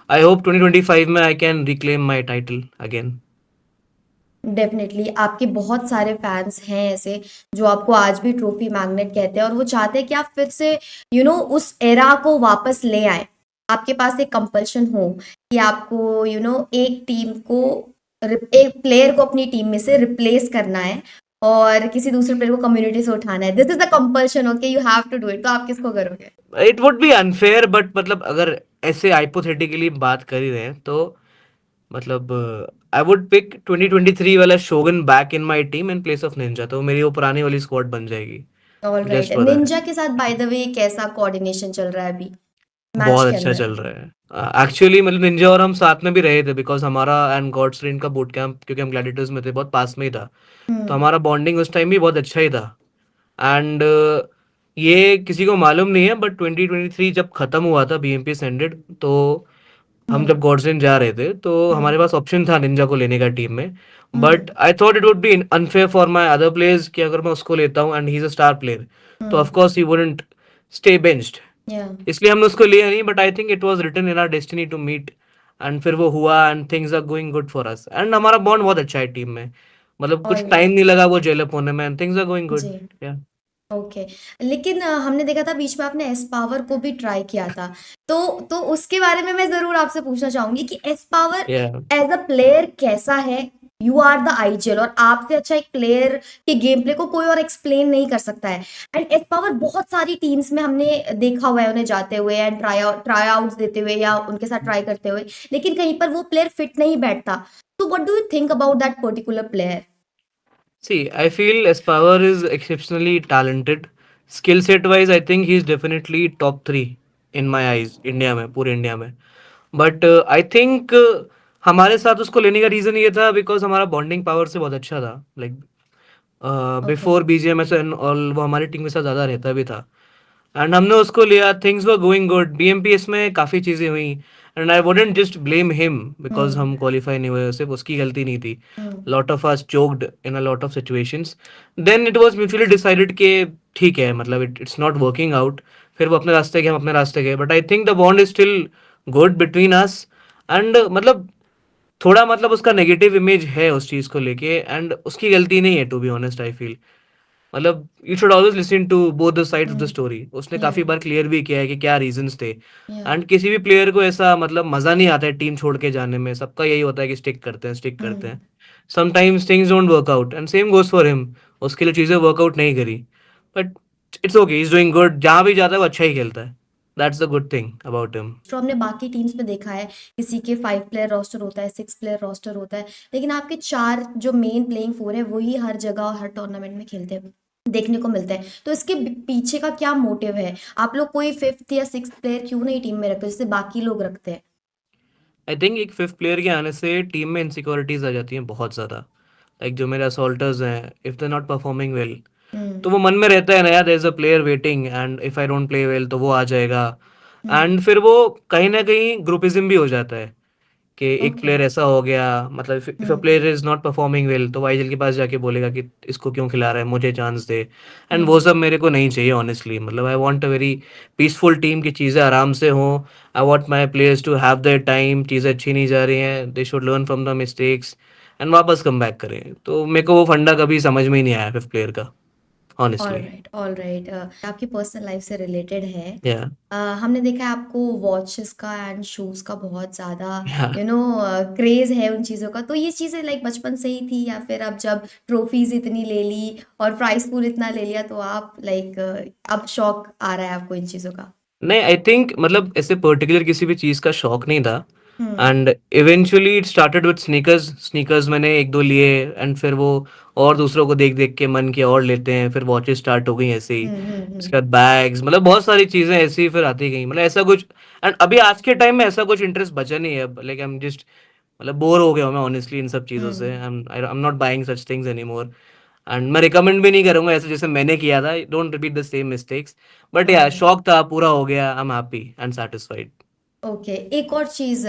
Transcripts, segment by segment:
I hope 2025 में I can reclaim my title again. Definitely आपके बहुत सारे फैंस हैं ऐसे जो आपको आज भी ट्रॉफी मैग्नेट कहते हैं और वो चाहते हैं कि आप फिर से उस एरा को वापस ले आए। आपके पास एक कंपल्शन हो कि आपको एक टीम को एक प्लेयर को अपनी टीम में से रिप्लेस करना है और किसी दूसरे प्लेयर को कम्युनिटी से उठाना है। This is the compulsion, okay, you have to do it. तो आप किसको करोगे? It would be unfair, but मतलब अगर ऐसे हाइपोथेटिकली बात कर ही रहे हैं तो मतलब आई वुड पिक 2023 वाला Shogun back in my team in place of Ninja, तो मेरी वो पुरानी वाली स्क्वाड बन जाएगी all right, just for that. Ninja के साथ बाय द वे कैसा कोऑर्डिनेशन चल रहा है अभी मैच बहुत के अच्छा अंदर? चल रहा है एक्चुअली, मतलब निंजा और हम साथ में भी रहे थे बिकॉज हमारा एंड गॉड्स रेन का बूट कैंप, क्योंकि हम ग्लैडिएटर्स में थे, बहुत पास में ही था। तो हम्म। हमारा बॉन्डिंग उस टाइम भी बहुत अच्छा ही था। एंड ये किसी को मालूम नहीं है, बट 2023 जब खत्म हुआ था, बीएमपी एंडेड, तो हम हम्म। जब गॉडसेन जा रहे थे तो हम्म। हमारे पास ऑप्शन था निंजा को लेने का टीम में। But hmm. I thought it would be unfair for my other players कि अगर मैं उसको लेता हूँ and he is a star player, तो hmm. Of course he wouldn't stay benched. Yeah. इसलिए हमने उसको लिया नहीं, but I think it was written in our destiny to meet. And फिर वो हुआ and things are going good for us, and हमारा बॉन्ड बहुत अच्छा है टीम में। मतलब कुछ टाइम ऑलराइट। नहीं लगा वो जेल अप होने में, and things are going good. जी। ओके। लेकिन हमने देखा था बीच में आपने एस पावर को भी ट्राई किया था। तो उसके बारे में मैं जरूर आपसे पूछना चाहूंगी कि एस पावर या एज अ प्लेयर कैसा है? यू आर द आईजीएल और आपसे अच्छा एक प्लेयर के गेम प्ले को कोई और एक्सप्लेन नहीं कर सकता है। एंड एस पावर बहुत सारी टीम्स में हमने देखा हुआ है उन्हें जाते हुए एंड ट्राई आउट्स देते हुए या उनके साथ ट्राई करते हुए, लेकिन कहीं पर वो प्लेयर फिट नहीं बैठता। तो what do you think about that particular player? See, I feel Espower is exceptionally talented. Skill set wise, I think he is definitely top three in my eyes, India में, पूरे India में। But I think हमारे साथ उसको लेने का reason ये था बिकॉज हमारा बॉन्डिंग पावर से बहुत अच्छा था। Like okay. Before BGMS and all, वो हमारी टीम के साथ ज़्यादा रहता भी था। एंड हमने उसको लिया, things were going good, BMPS में काफ़ी चीज़ें हुई। And I wouldn't just blame him because hmm. हम क्वालिफाई नहीं हुए, सिर्फ उसकी गलती नहीं थी। Hmm. Lot of us choked in a lot of situations. Then it was mutually decided कि ठीक है, मतलब इट्स नॉट वर्किंग आउट। फिर वो अपने रास्ते गए, हम अपने रास्ते गए, but I think the bond is still good between us. And मतलब थोड़ा मतलब उसका नेगेटिव इमेज है उस चीज़ को लेके, एंड उसकी गलती नहीं है to be honest I feel. मतलब you should always listen to both the side of the hmm. Story. उसने या। काफी बार क्लियर भी किया है कि क्या रीजंस थे। या। एंड किसी भी प्लेयर को ऐसा मतलब मजा नहीं आता है टीम छोड़ के जाने में, सबका यही होता है कि स्टिक करते हैं, स्टिक करते हम्म। हैं। Sometimes things don't work out and same goes for him. उसके लिए चीजें वर्कआउट नहीं करी, but it's okay, is doing good. जहां भी जाता है वो अच्छा ही खेलता है। That's the good thing about him. तो हमने बाकी टीम्स में देखा है किसी के 5 प्लेयर रोस्टर होता है, 6 प्लेयर रोस्टर होता है, लेकिन आपके 4 जो मेन प्लेइंग 4 है वही हर जगह और हर टूर्नामेंट में खेलते हैं, देखने को मिलते हैं। तो इसके पीछे का क्या मोटिव है? आप लोग कोई 5th या 6th प्लेयर क्यों नहीं टीम में रखते जैसे बाकी लोग रखते हैं? आई थिंक एक फिफ्थ प्लेयर के आने से टीम में इनसिक्योरिटीज आ जाती हैं बहुत ज़्यादा। लाइक जो मेरे असॉल्टर्स हैं, if they not performing well, hmm. तो वो मन में रहता है ना यार, there is a player waiting, and if I don't play well तो वो आ जाएगा। हम्म। एंड फिर वो कहीं ना कहीं ग्रुपिज्म भी हो जाता है कि एक ओके। प्लेयर ऐसा हो गया, मतलब if a hmm. Player is not performing well तो वाईजल के पास जाके बोलेगा कि इसको क्यों खिला रहा है, मुझे चांस दे। एंड वो हम्म। सब मेरे को नहीं चाहिए ऑनेस्टली। मतलब I want a very peaceful team की चीज़ें आराम से हों। I want my players to have their time, चीज़ें अच्छी नहीं जा रही हैं, they should learn from the mistakes and वापस कम बैक करें। तो मेरे को वो फंडा कभी समझ में ही नहीं आया फिफ्थ प्लेयर का, all honestly. Right, all right. आपकी पर्सनल लाइफ से रिलेटेड है। या हमने देखा है आपको वॉचेस का एंड शूज़ का बहुत ज़्यादा या क्रेज़ है उन चीज़ों का। तो ये चीज़ें लाइक बचपन से ही थी या फिर अब जब ट्रॉफीज़ इतनी ले ली और प्राइज़ पूल इतना ले लिया तो आप लाइक अब शौक आ रहा है आपको इन चीज़ों का? नहीं, आई थिंक मतलब ऐसे पर्टिकुलर किसी भी चीज़ का शौक नहीं था। Hmm. And eventually it started with sneakers. Sneakers मैंने एक दो लिए, एंड फिर वो और दूसरों को देख देख के मन किया और लेते हैं, फिर वॉचेस स्टार्ट हो गई ऐसे ही। हुँ। हुँ। उसके हुँ। बाद बैग्स, मतलब बहुत सारी चीज़ें ऐसी ही फिर आती गई, मतलब ऐसा कुछ। एंड अभी आज के टाइम में ऐसा कुछ इंटरेस्ट बचा नहीं है अब। लाइक आई एम जस्ट, मतलब बोर हो गया हूँ मैं ऑनेस्टली इन सब चीज़ों से। Hmm. I am not buying such things anymore. And मैं रिकमेंड भी नहीं करूंगा ऐसे जैसे मैंने किया था। Don't repeat the same mistakes. But yeah all right. शौक था, पूरा हो गया, I am happy and satisfied. Okay, एक और चीज़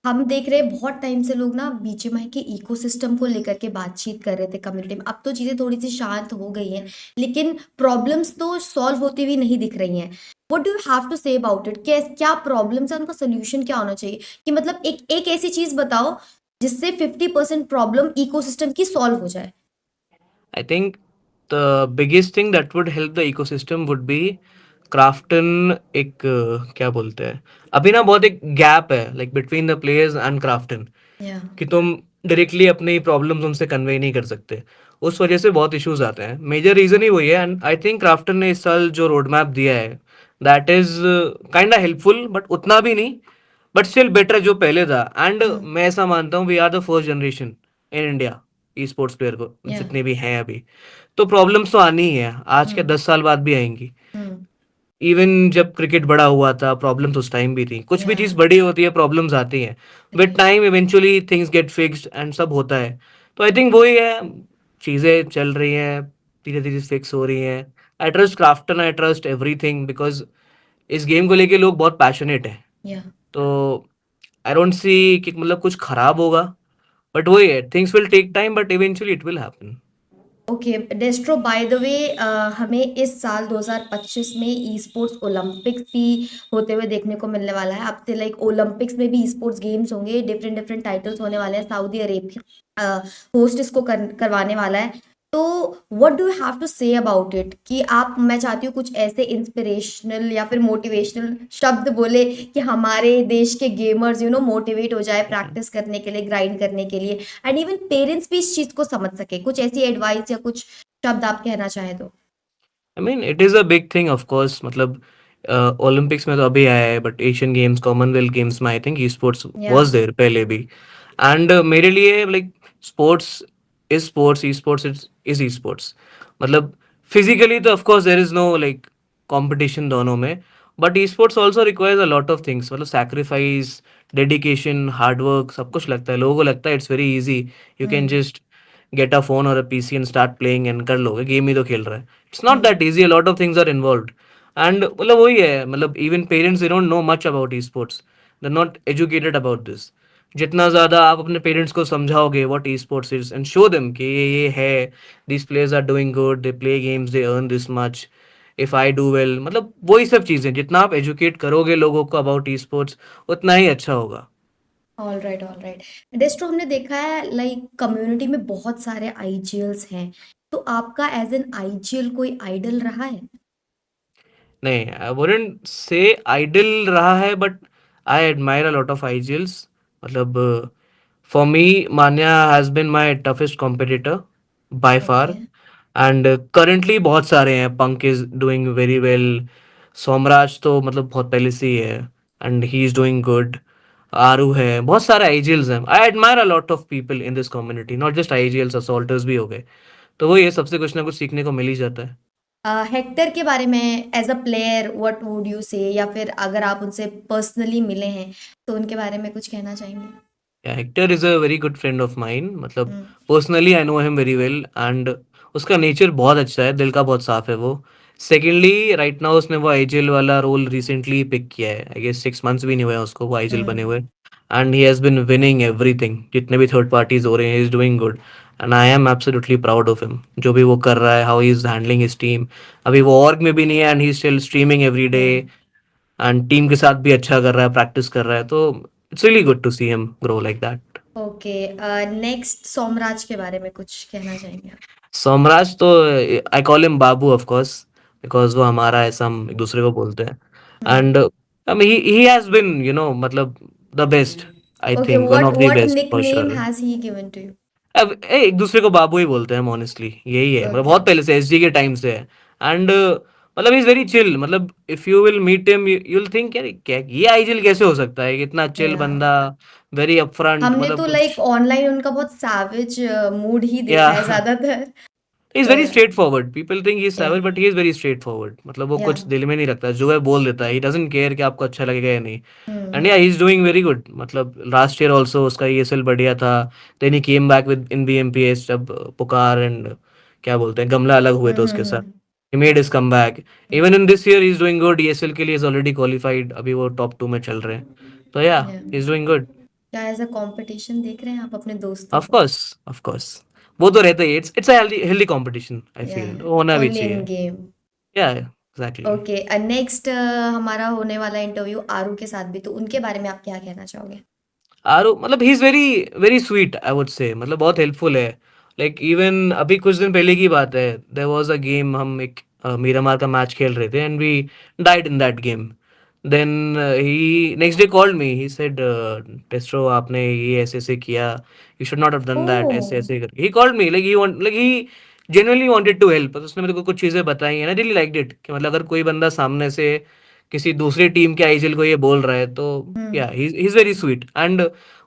हम देख रहे हैं बहुत टाइम से लोग ना बीजीएमआई के इकोसिस्टम को लेकर के बातचीत कर रहे थे कम्युनिटी में। अब तो चीज़ें थोड़ी सी शांत हो गई हैं, लेकिन प्रॉब्लम्स तो सॉल्व होती हुई नहीं दिख रही हैं। What do you have to say about it? क्या प्रॉब्लम्स है, उनका सोल्यूशन क्या होना चाहिए? कि मतलब एक एक ऐसी चीज बताओ जिससे 50% प्रॉब्लम इकोसिस्टम की सॉल्व हो जाए। I think the biggest thing that would help the ecosystem would be Krafton एक क्या बोलते हैं, अभी ना बहुत एक गैप है like between the players and Krafton, या कि तुम डायरेक्टली अपनी प्रॉब्लम्स उनसे कन्वे नहीं कर सकते। उस वजह से बहुत इश्यूज आते हैं, मेजर रीजन ही वही है। एंड आई थिंक क्राफ्टन ने इस साल जो रोड मैप दिया है that is kind helpful, but उतना भी नहीं, बट स्टिल बेटर जो पहले था। एंड मैं ऐसा मानता हूँ we are the first generation in India e sports player को, या जितने भी हैं अभी। तो प्रॉब्लम्स तो आनी ही है, आज के 10 साल बाद भी आएंगी। इवन जब क्रिकेट बड़ा हुआ था प्रॉब्लम्स उस टाइम भी थी, कुछ भी या चीज़ बड़ी होती है प्रॉब्लम्स आती हैं, with right. Time eventually things get fixed and सब होता है। तो आई थिंक वही है, चीज़ें चल रही हैं, धीरे धीरे फिक्स हो रही हैं। I trust Krafton, I trust everything, because इस गेम को लेके लोग बहुत पैशनेट हैं। या तो आई डोंट सी कि मतलब कुछ खराब होगा, बट वही है, things will take time but eventually it will happen. Okay Destro, by the way हमें इस साल 2025 में ई स्पोर्ट्स ओलंपिक्स भी होते हुए देखने को मिलने वाला है। अब से लाइक ओलंपिक्स में भी ई स्पोर्ट्स गेम्स होंगे, डिफरेंट डिफरेंट टाइटल्स होने वाले हैं। सऊदी अरेबिया होस्ट इसको करवाने वाला है। तो what do you have to say about it? कि आप, मैं चाहती हूँ कुछ ऐसे इंस्पिरेशनल या फिर मोटिवेशनल शब्द बोले कि हमारे देश के गेमर्स मोटिवेट हो जाए प्रैक्टिस करने के लिए, ग्राइंड करने के लिए, एंड इवन पेरेंट्स भी इस चीज को समझ सके। कुछ ऐसी एडवाइस या कुछ शब्द आप कहना चाहें तो। I mean it is a big thing of course, मतलब ओलंपिक्स में तो अभी आया है, but Asian Games, Commonwealth Games में आई थिंक ई स्पोर्ट्स या वाज देयर पहले भी। एंड मेरे लिए like sports is sports, e sports is e sports. मतलब फिजिकली तो of course there is no like competition दोनों में, but e sports also requires a lot of things, मतलब सैक्रिफाइस, डेडिकेशन, हार्ड वर्क, सब कुछ लगता है। लोगों को लगता है it's very easy, you can hmm just get a phone और a PC and start playing and कर लोगे, गेम ही तो खेल रहा है। It's not hmm that easy, a lot of things are involved. And मतलब वही है, मतलब even parents they don't know much about esports, they are not educated about this. जितना ज़्यादा आप अपने पेरेंट्स को समझाओगे what e sports is and show them कि ये है, this players are doing good, they play games, they earn this much, if I do well, मतलब वही सब चीज़ें जितना आप एजुकेट करोगे लोगों को अबाउट ई स्पोर्ट्स, उतना ही अच्छा होगा। All right, all right. डेस्ट्रो, हमने देखा है लाइक कम्युनिटी में बहुत सारे आईजीएल्स हैं। तो आपका एज एन आईजीएल कोई आइडल रहा है? नहीं, आई वुडेंट से आइडल रहा है, but I admire a lot of IGLs. मतलब for me Manya has been my toughest competitor by okay. Far. And currently बहुत सारे हैं, Punk is doing very well, Somraj तो मतलब बहुत पहले से ही है and he is doing good, Aaru है, बहुत सारे आईजीएल्स हैं। I admire a lot of people in this community, not just IGLs, assaulters भी हो गए। तो वो ये सबसे कुछ ना कुछ सीखने को मिल ही जाता है। हेक्टर के बारे में as a player what would you say, या फिर अगर आप उनसे पर्सनली मिले हैं तो उनके बारे में कुछ कहना चाहेंगे? Yeah, Hector is a very good friend of mine, मतलब hmm personally I know him very well. And उसका नेचर बहुत अच्छा है, दिल का बहुत साफ है वो। सेकेंडली राइट नाउ उसने वो आईजीएल वाला रोल रिसेंटली पिक किया है, आई गेस 6 मंथ्स भी नहीं हुए हैं उसको वो आईजीएल बने हम्म हुए। And he has been winning everything, जितने भी थर्ड पार्टीज हो रहे हैं, ही is doing good. And I am absolutely proud of him, जो भी वो कर रहा है, how he is handling his team. अभी वो ऑर्ग में भी नहीं है and he still streaming every day, या एंड टीम के साथ भी अच्छा कर रहा है, प्रैक्टिस कर रहा है। तो it's really good to see him grow like that. Okay. Next Somraj के बारे में कुछ कहना चाहेंगे आप? सोमराज तो I call him Babu of course, because वो हमारा ऐसा हम एक दूसरे को बोलते हैं। And hmm I mean he has been मतलब the best, I okay. Think one what of the what best for nickname sure. Has he given to you? अब एक दूसरे को बाबू ही बोलते हैं हम, ऑनेस्टली यही है, मतलब ओके। बहुत पहले से एसजी के टाइम से है। एंड मतलब इज वेरी चिल, मतलब if you will meet him you will think यार क्या ये आईजिल कैसे हो सकता है, इतना चिल या बंदा, वेरी अपफ्रंट, हमने मतलब तो लाइक कुछ। ऑनलाइन उनका बहुत सैवेज मूड ही या देखा है ज्यादातर। इज तो very straight forward, people think he is yeah savage but he is very straight forward, मतलब वो या कुछ दिल में नहीं रखता, जो है बोल देता है, ही डजंट केयर कि आपको अच्छा लगेगा या नहीं। And yeah hmm he is doing very good, मतलब लास्ट ईयर ऑल्सो उसका ईएसएल बढ़िया था। Then he came back with in BMPS, जब पुकार एंड क्या बोलते हैं गमला अलग हुए थे उसके साथ, हम्म। he made his comeback. Even in this year he's doing good, ESL के लिए is already qualified, अभी वो टॉप 2 में चल रहे हैं। तो या या he's doing good. क्या एज अ कंपटीशन देख रहे हैं आप अपने दोस्तों को? Of course, वो तो रहता ही है, it's a healthy competition, I या feel होना भी ओनली इन चाहिए। Game. Yeah, exactly. Okay, next हमारा होने वाला इंटरव्यू आरू के साथ भी, तो उनके बारे में आप क्या कहना चाहोगे? आरू मतलब he is very very sweet I would say, मतलब बहुत हेल्पफुल है। लाइक इवन अभी कुछ दिन पहले की बात है, देयर वाज़ अ गेम, हम एक मीरामार का मैच खेल रहे थे and we died in that game. Then he next day called me, he said Testro आपने ये ऐसे-ऐसे किया, you should not have done that, oh! ऐसे-ऐसे करके। He called me like he genuinely wanted to help. उसने मेरे को कुछ चीज़ें बताई and I really liked it कि मतलब अगर कोई बंदा सामने से किसी दूसरी टीम के आईजीएल को ये बोल रहा है तो हुँ। या he is very sweet and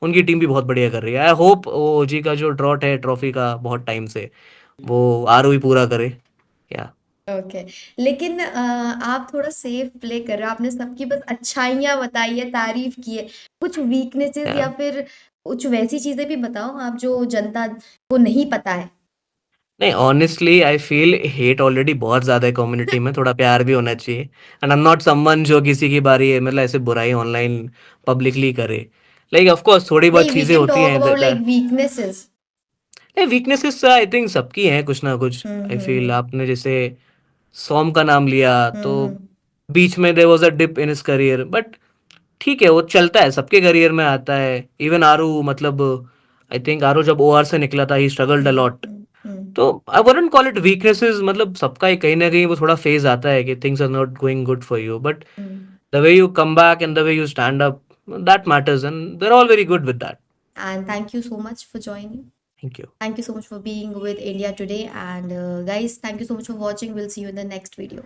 उनकी टीम भी बहुत बढ़िया कर रही है। आई होप वो ओजी का जो ड्रॉट है ट्रॉफी का बहुत टाइम से, वो आरओ ही पूरा करे। या ओके, लेकिन आप थोड़ा सेफ प्ले कर रहे हो, आपने सबकी बस अच्छाइयाँ बताई है, तारीफ़ की है। कुछ वीकनेसेस या या फिर कुछ वैसी चीज़ें भी बताओ आप जो जनता को नहीं पता है? नहीं, honestly I feel hate already बहुत ज़्यादा है कम्युनिटी में, थोड़ा प्यार भी होना चाहिए। And I am not someone जो किसी की बारी है मतलब ऐसे बुराई ऑनलाइन पब्लिकली करे। लाइक ऑफ कोर्स थोड़ी बहुत नहीं, वी चीज़ें कैन होती टॉक हैं अबाउट लाइक वीकनेसेस। नहीं, वीकनेसेस आई थिंक सबकी हैं कुछ ना कुछ। हुँ, आई हुँ, फील हुँ। आपने जैसे सॉम का नाम लिया तो हुँ, हुँ। बीच में there was a dip in his career, but ठीक है, वो चलता है, सबके करियर में आता है। इवन आरू मतलब आई थिंक आरू जब ओआर से निकला था, ही स्ट्रगल्ड अ हुँ, लॉट। हुँ, हुँ, तो I wouldn't call it weaknesses, मतलब सबका ही कहीं न कहीं वो थोड़ा फेज़ आता है कि things are not going good for you, but हुँ। The way you come back and the way you stand up, that matters and they are all very good with that. And thank you so much for joining. Thank you. Thank you so much for being with India today. And guys, thank you so much for watching. We'll see you in the next video.